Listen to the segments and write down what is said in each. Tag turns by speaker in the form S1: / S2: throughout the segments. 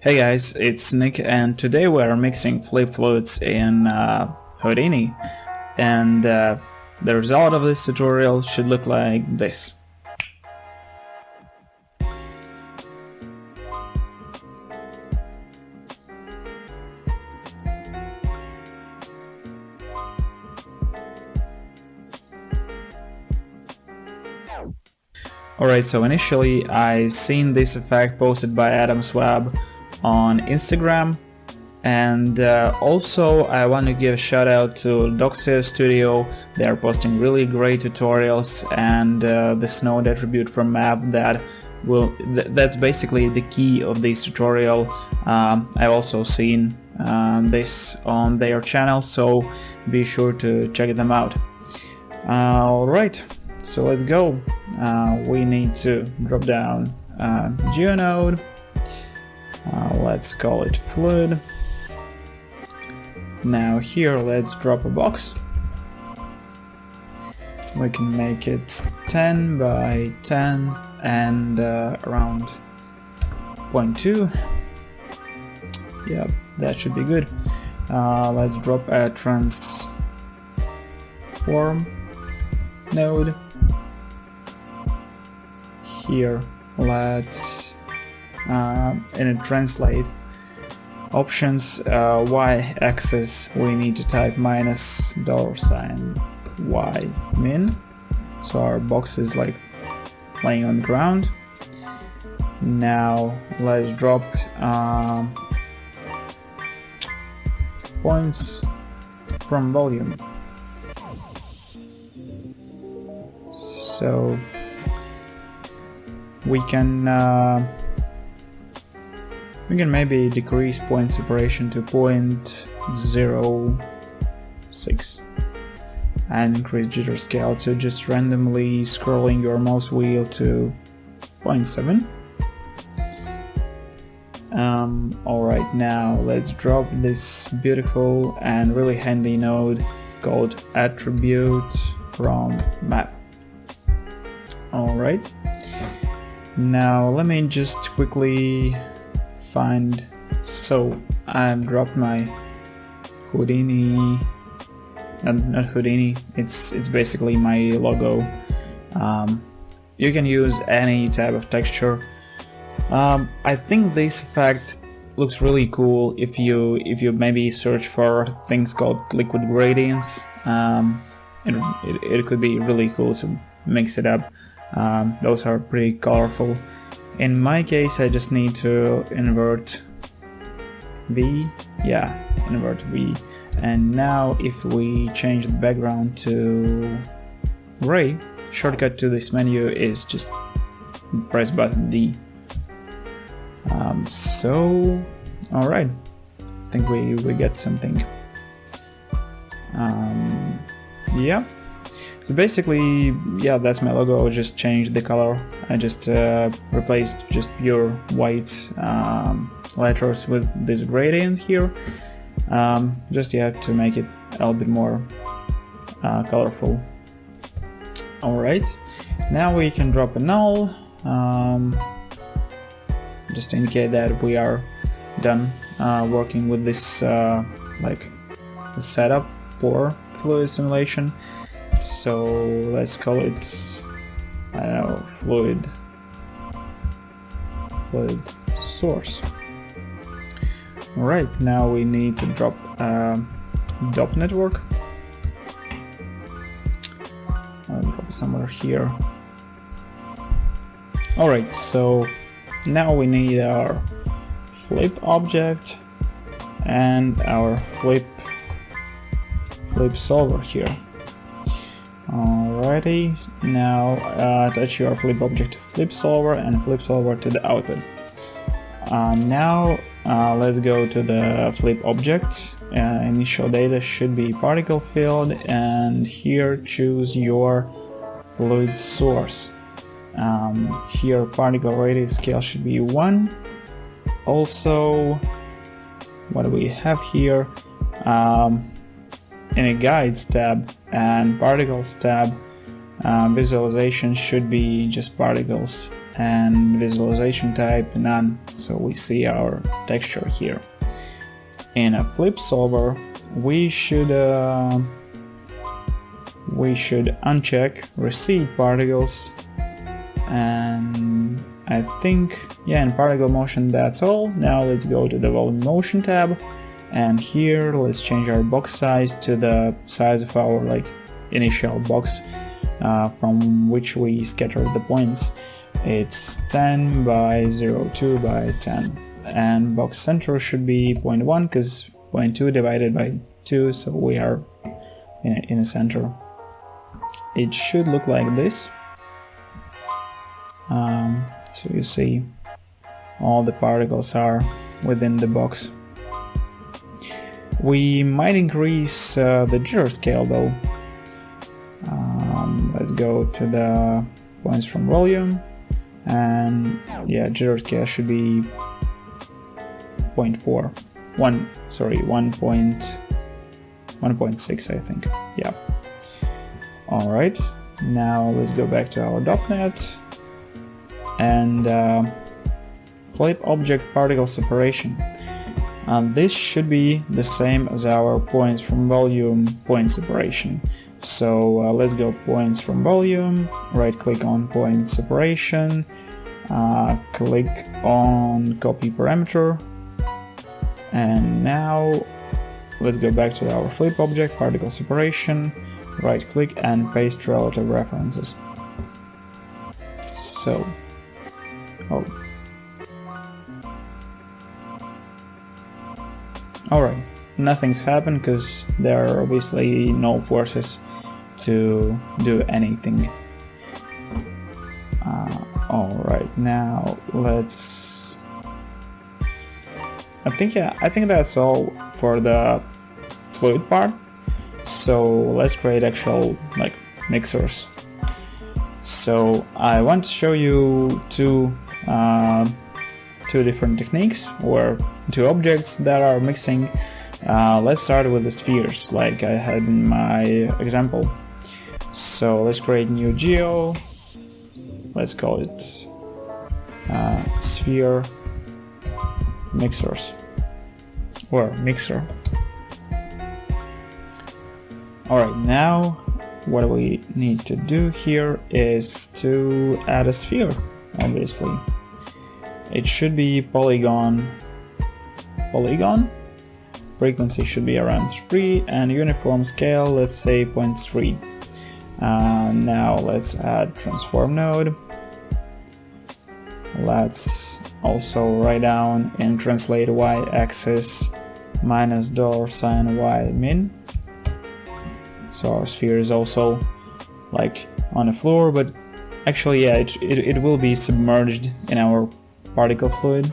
S1: Hey guys, it's Nick and today we're mixing flip fluids in Houdini, and the result of this tutorial should look like this. Alright, so initially I seen this effect posted by Adam Swab on Instagram, and also I want to give a shout out to Doxia Studio. They are posting really great tutorials, and this node attribute from map that's basically the key of this tutorial. I've also seen this on their channel, so be sure to check them out. Alright, so let's go. We need to drop down geonode. Let's call it fluid. Now here let's drop a box. We can make it 10 by 10 and around 0.2. Yep, that should be good. Let's drop a transform node. Here let's in a translate options, y-axis we need to type $y min, so our box is like laying on the ground. Now let's drop points from volume, so we can maybe decrease point separation to 0.06 and increase jitter scale to just randomly scrolling your mouse wheel to 0.7. Alright, now let's drop this beautiful and really handy node called attribute from map. Alright, now let me just quickly find. So I've dropped my Houdini, not Houdini, it's basically my logo. You can use any type of texture. I think this effect looks really cool if you maybe search for things called liquid gradients. It could be really cool to mix it up. Those are pretty colorful. In my case, I just need to invert V. Yeah, invert V. And now if we change the background to gray, shortcut to this menu is just press button D. So, alright, I think we get something. Yeah. So basically, yeah, that's my logo. I just changed the color. I just replaced just pure white letters with this gradient here. Just to make it a little bit more colorful. Alright, now we can drop a null, just to indicate that we are done working with this like the setup for fluid simulation. So let's call it, I don't know, fluid source. Alright, now we need to drop DOP network. I'll drop it somewhere here. Alright, so now we need our flip object and our flip solver here. Alrighty, now attach your flip object to flip solver and flip solver to the output. Now let's go to the flip object. Initial data should be particle field, and here choose your fluid source. Here particle radius scale should be 1. Also, what do we have here? In a guides tab and particles tab, visualization should be just particles and visualization type none, so we see our texture here. In a flip solver we should uncheck receive particles, and I think, yeah, in particle motion that's all. Now let's go to the volume motion tab, and here let's change our box size to the size of our initial box from which we scattered the points. It's 10 by 0.2 by 10, and box center should be 0.1 because 0.2 divided by 2, so we are in a center. It should look like this. So you see all the particles are within the box. We might increase the jitter scale though. Let's go to the points from volume, and yeah, jitter scale should be 0.4. 1.6 I think. Yeah. Alright, now let's go back to our .NET and flip object particle separation. This should be the same as our points from volume point separation. So let's go points from volume, right click on point separation, click on copy parameter, and now let's go back to our flip object particle separation, right click and paste relative references. So, alright, nothing's happened because there are obviously no forces to do anything. Alright, now let's... I think that's all for the fluid part. So let's create actual mixers. So I want to show you two different techniques, or two objects that are mixing. Let's start with the spheres like I had in my example. So let's create new geo. Let's call it sphere mixers, or mixer. Alright, now what we need to do here is to add a sphere, obviously. It should be polygon, frequency should be around 3, and uniform scale, let's say 0.3. Now let's add transform node. Let's also write down in translate y-axis -$ y min. So our sphere is also on the floor, but actually, yeah, it will be submerged in our particle fluid.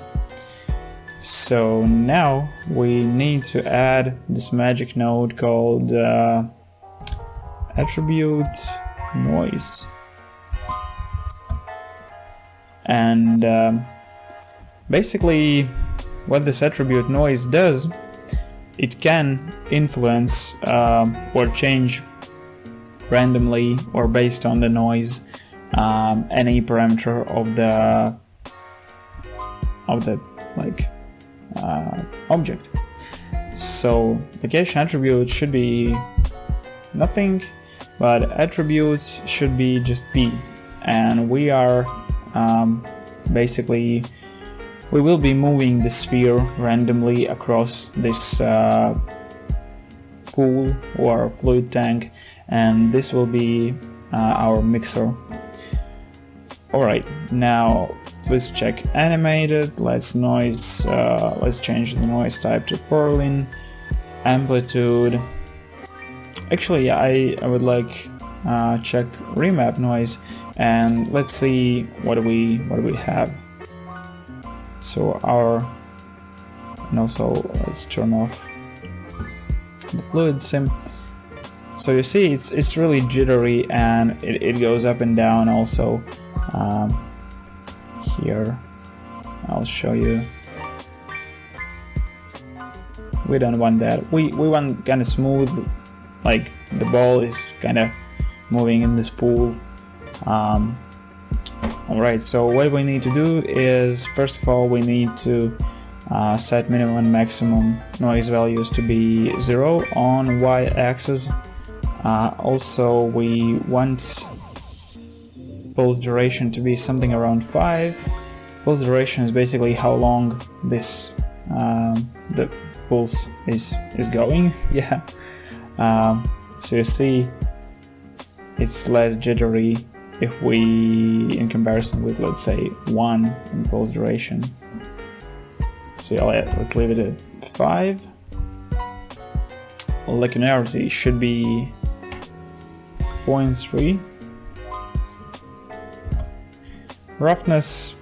S1: So now we need to add this magic node called attribute noise. And basically what this attribute noise does, it can influence or change randomly or based on the noise any parameter of the object. So location attribute should be nothing, but attributes should be just p, and we are basically we will be moving the sphere randomly across this pool or fluid tank, and this will be our mixer. Alright, now let's check animated. Let's change the noise type to Perlin. Amplitude, actually I would check remap noise, and let's see what we have. So and also let's turn off the fluid sim. So you see it's really jittery, and it goes up and down also. Here I'll show you. We don't want that. We want kind of smooth, like the ball is kind of moving in this pool. Alright, so what we need to do is, first of all, we need to set minimum and maximum noise values to be 0 on y-axis. Also, we want pulse duration to be something around 5. Pulse duration is basically how long this the pulse is going. Yeah. So you see, it's less jittery if we, in comparison with, let's say, 1 in pulse duration. So yeah, let's leave it at 5. Linearity should be 0.3. Roughness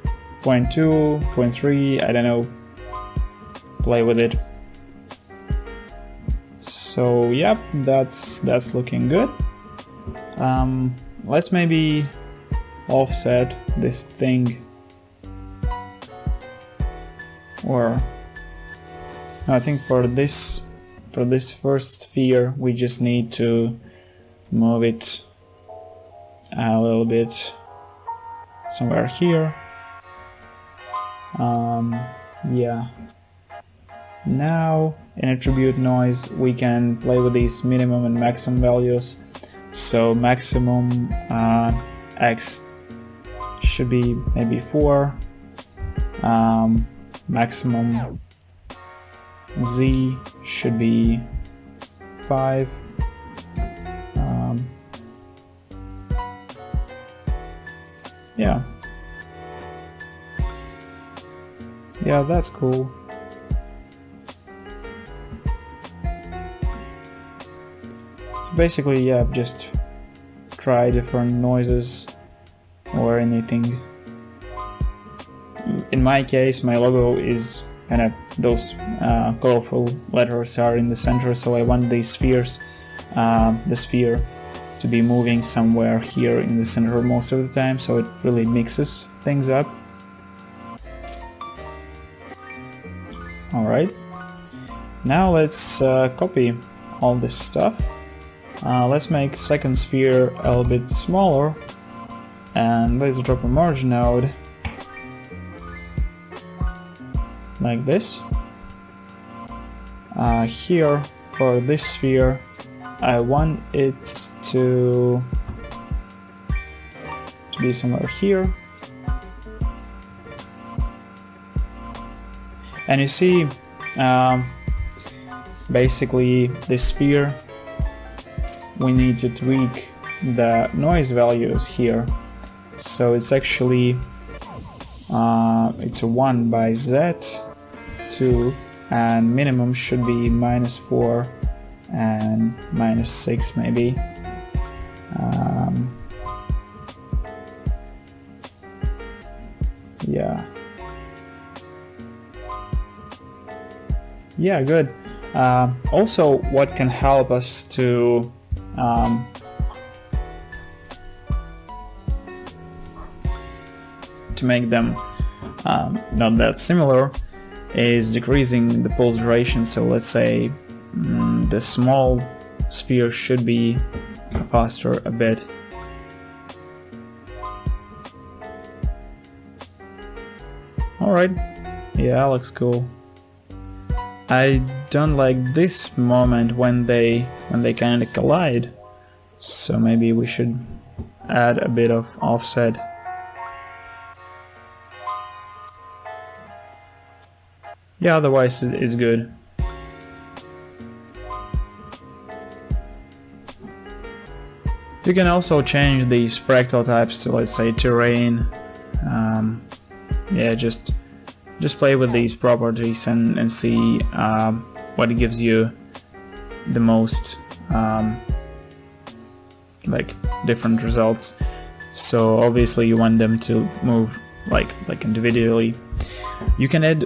S1: 0.2, 0.3, I don't know. Play with it. So yep, that's looking good. Let's maybe offset this thing, or no, I think for this first sphere we just need to move it a little bit somewhere here. Yeah. Now in attribute noise we can play with these minimum and maximum values. So maximum x should be maybe 4, maximum z should be 5, yeah, that's cool. Basically, yeah, just try different noises or anything. In my case, my logo is kind of those colorful letters are in the center, so I want the spheres, the sphere to be moving somewhere here in the center most of the time, so it really mixes things up. Alright, now let's copy all this stuff. Let's make second sphere a little bit smaller, and let's drop a merge node like this. Here for this sphere I want it to be somewhere here, and you see basically this sphere we need to tweak the noise values here, so it's actually it's a 1 by z2, and minimum should be -4 and -6 maybe. Yeah, good. Also, what can help us to make them not that similar is decreasing the pulse duration. So let's say the small sphere should be faster a bit. Alright, yeah, looks cool. I don't like this moment when they kind of collide, so maybe we should add a bit of offset. Yeah, otherwise it's good. You can also change these fractal types to, let's say, terrain. Yeah, just play with these properties and see what gives you the most like different results. So obviously you want them to move like individually. You can add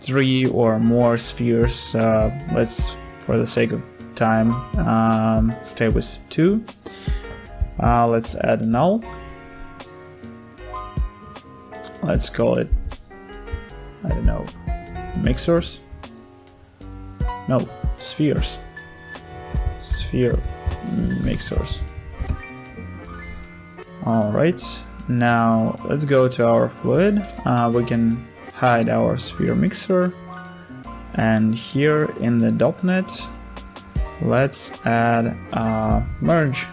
S1: 3 or more spheres. Let's, for the sake of time, stay with 2. Let's add a null. Let's call it, I don't know, mixers? No, spheres. Sphere mixers. Alright, Now let's go to our fluid. We can hide our sphere mixer, and here in the DOPNet let's add a merge.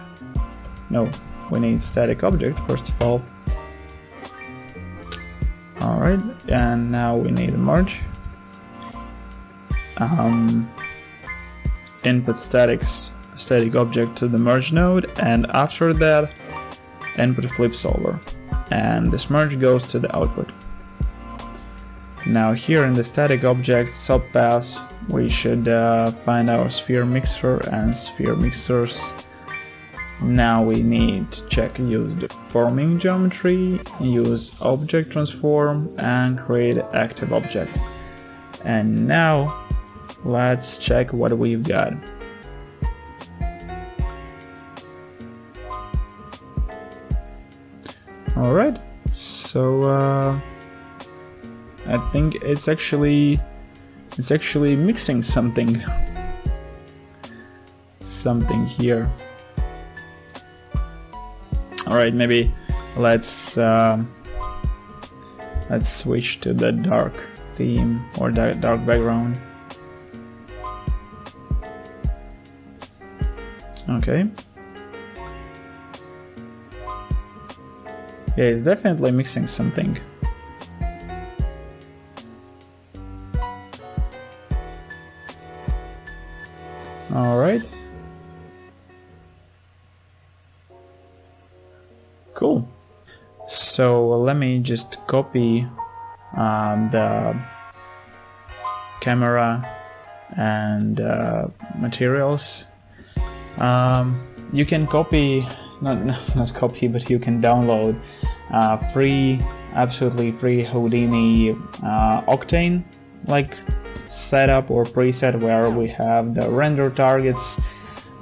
S1: No, we need static object first of all. Alright, and now we need a merge. Input static object to the merge node, and after that input flip solver, and this merge goes to the output. Now here in the static object subpath we should find our sphere mixer and sphere mixers. Now we need to check use deforming geometry, use object transform, and create active object. And now let's check what we've got. Alright, so I think it's actually mixing something here. Alright, maybe let's switch to the dark theme or dark background. Okay. Yeah, it's definitely mixing something. Alright. Cool. So let me just copy the camera and materials. You can copy, not copy, but you can download absolutely free Houdini Octane like setup or preset, where we have the render targets,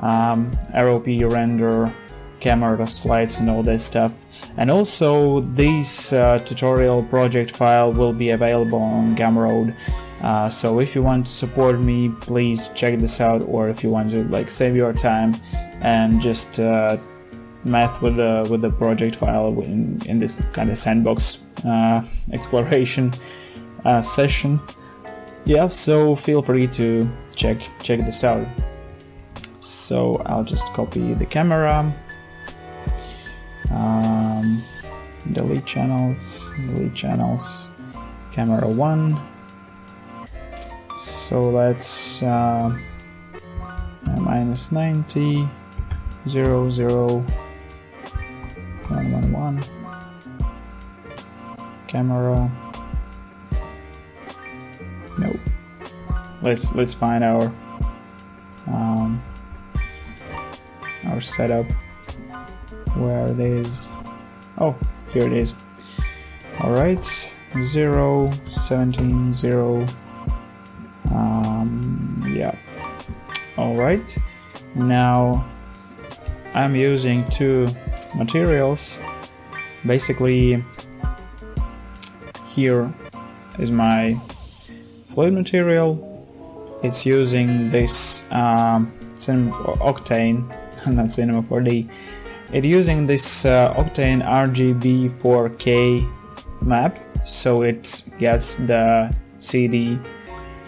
S1: ROP render, camera slides and all this stuff. And also this tutorial project file will be available on Gumroad. So if you want to support me, please check this out, or if you want to like save your time and just mess with the project file in this kind of sandbox exploration session. Yeah, so feel free to check this out. So I'll just copy the camera, delete channels, camera 1. So let's -90, 0, 0, 1, 1, 1, camera. No. Let's find our setup. Where it is? Oh, here it is. All right, 0, 17, 0. Yeah. All right. Now I'm using two materials. Basically, here is my fluid material. It's using this Octane, not Cinema 4D. It's using this Octane RGB 4K map, so it gets the CD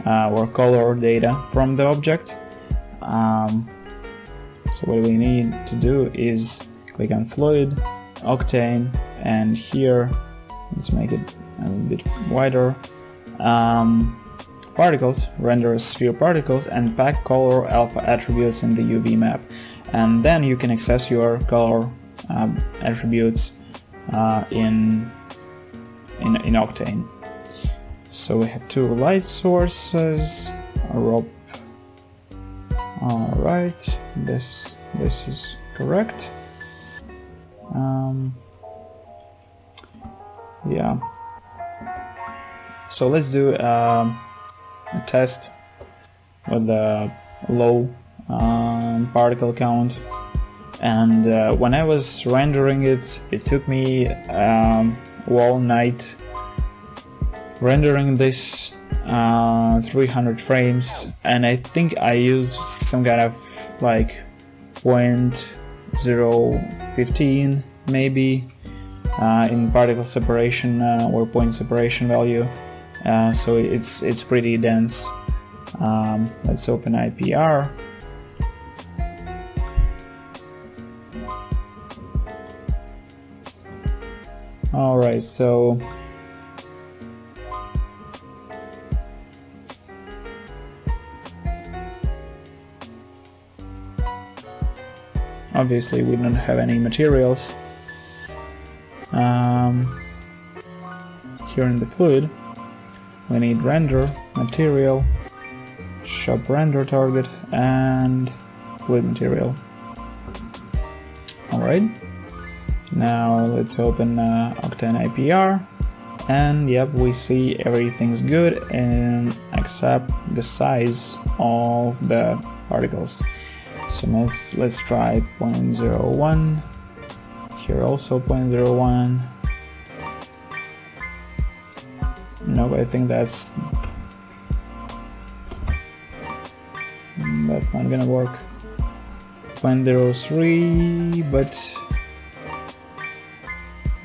S1: or color data from the object. So what we need to do is click on Fluid, Octane, and here let's make it a bit wider. Particles, render sphere particles, and pack color alpha attributes in the UV map, and then you can access your color attributes in Octane. So we have two light sources. Alright, this is correct. Yeah. So let's do a test with the low particle count. And when I was rendering it, it took me all night rendering this 300 frames, and I think I used some kind of like 0.015 maybe in particle separation or point separation value, so it's pretty dense. Let's open IPR. Alright, so obviously we don't have any materials here in the fluid. We need render, material, shop render target, and fluid material. Alright, now let's open Octane IPR, and yep, we see everything's good and except the size of the particles. So let's try 0.01, here also 0.01. No, I think that's not gonna work. 0.03, but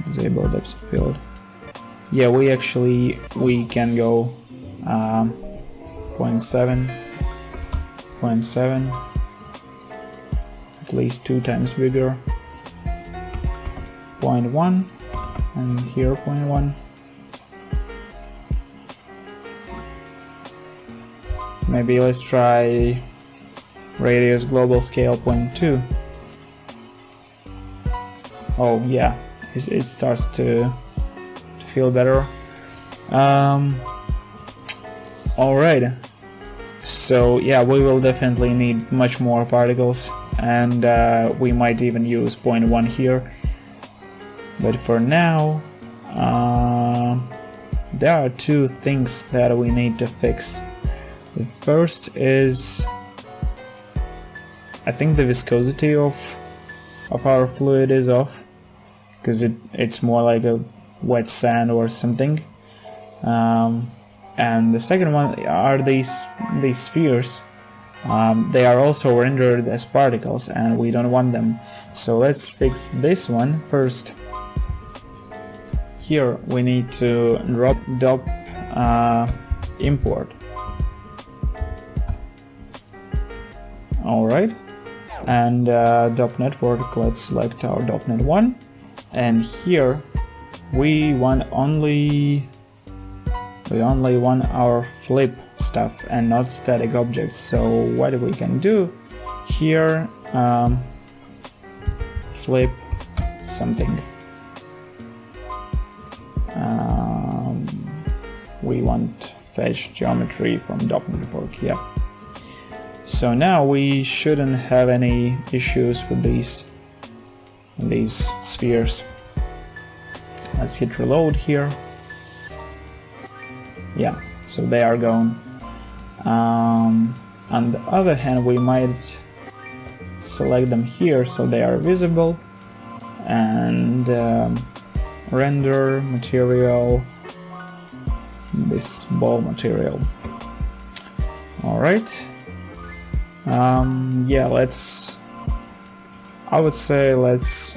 S1: disable depth of field. Yeah, we can go 0.7, at least 2 times bigger. 0.1, and here 0.1. Maybe let's try radius global scale 0.2. Oh yeah, it starts to feel better. Alright, so yeah, we will definitely need much more particles, and we might even use 0.1 here. But for now, there are 2 things that we need to fix. The first is, I think the viscosity of our fluid is off, because it's more like a wet sand or something. And the second one are these spheres. They are also rendered as particles, and we don't want them. So let's fix this one first. Here we need to drop import. Alright, and DOP network, let's select our DOPNet 1, and here we only want our flip stuff and not static objects. So what we can do here, flip something. We want fetch geometry from DOP network, yeah. So now we shouldn't have any issues with these spheres. Let's hit reload here. Yeah, so they are gone. On the other hand, we might select them here so they are visible, and render material, this ball material. Alright. Yeah, I would say let's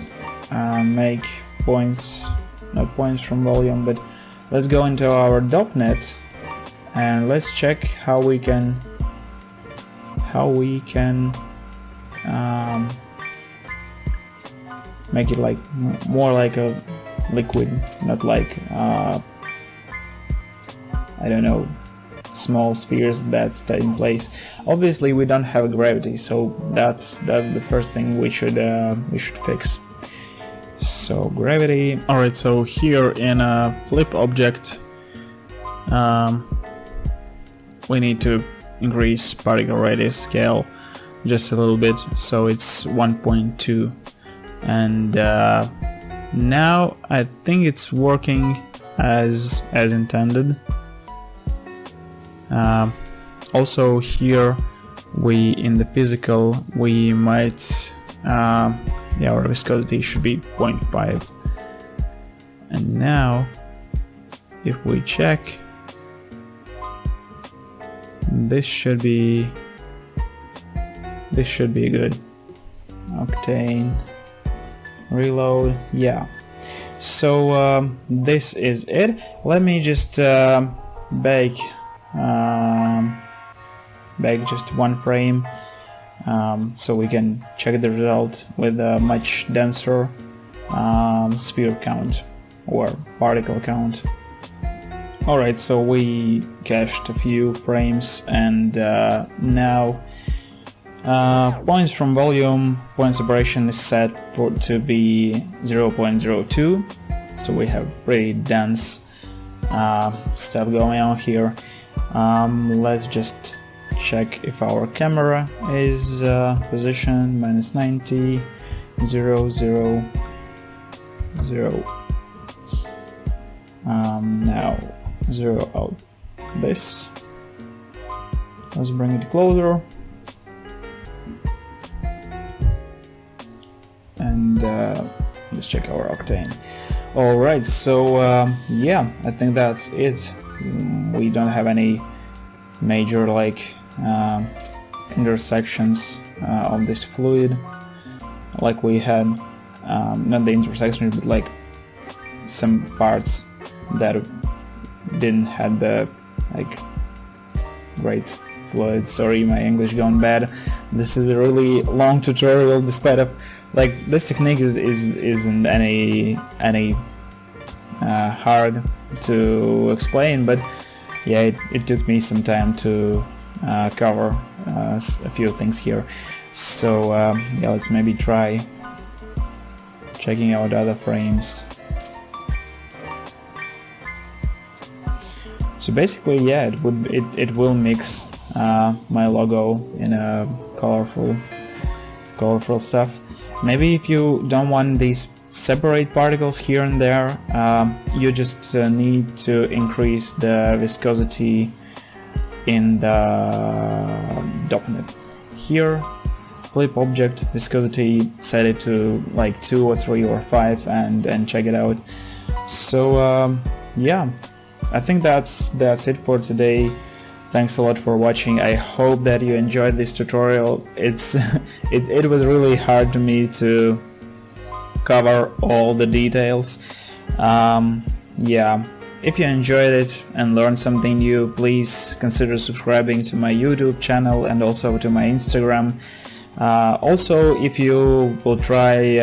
S1: make points, not points from volume, but let's go into our DOPNet and let's check how we can make it like more like a liquid, not like I don't know, small spheres that stay in place. Obviously we don't have gravity, so that's the first thing we should fix. So gravity. Alright, so here in a flip object we need to increase particle radius scale just a little bit, so it's 1.2, and now I think it's working as intended. Also here in the physical we might yeah, our viscosity should be 0.5, and now if we check, this should be good. Octane, reload, yeah. So this is it. Let me just bake just one frame, so we can check the result with a much denser sphere count or particle count. Alright, so we cached a few frames, and now points from volume, point separation is set to be 0.02, so we have pretty dense stuff going on here. Let's just check if our camera is positioned -90, 0, 0, 0. Now zero out this. Let's bring it closer. And let's check our Octane. Alright, so yeah, I think that's it. We don't have any major intersections of this fluid like we had, not the intersections, but like some parts that didn't have the great fluid. Sorry, my English gone bad. This is a really long tutorial, despite of this technique isn't any hard to explain, but yeah, it took me some time to cover a few things here. So yeah, let's maybe try checking out other frames. So basically, yeah, it will mix my logo in a colorful stuff. Maybe if you don't want these separate particles here and there, you just need to increase the viscosity in the document. Here, flip object viscosity, set it to 2 or 3 or 5, and check it out. So yeah, I think that's it for today. Thanks a lot for watching. I hope that you enjoyed this tutorial. It was really hard to me to cover all the details. Yeah, if you enjoyed it and learned something new, please consider subscribing to my YouTube channel and also to my Instagram. Also, if you will try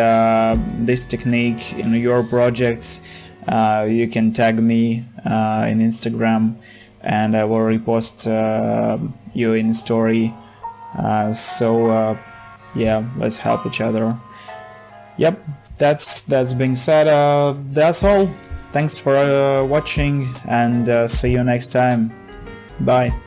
S1: this technique in your projects, you can tag me in Instagram, and I will repost you in story. So yeah, let's help each other. Yep, that's being said, that's all. Thanks for watching, and see you next time. Bye.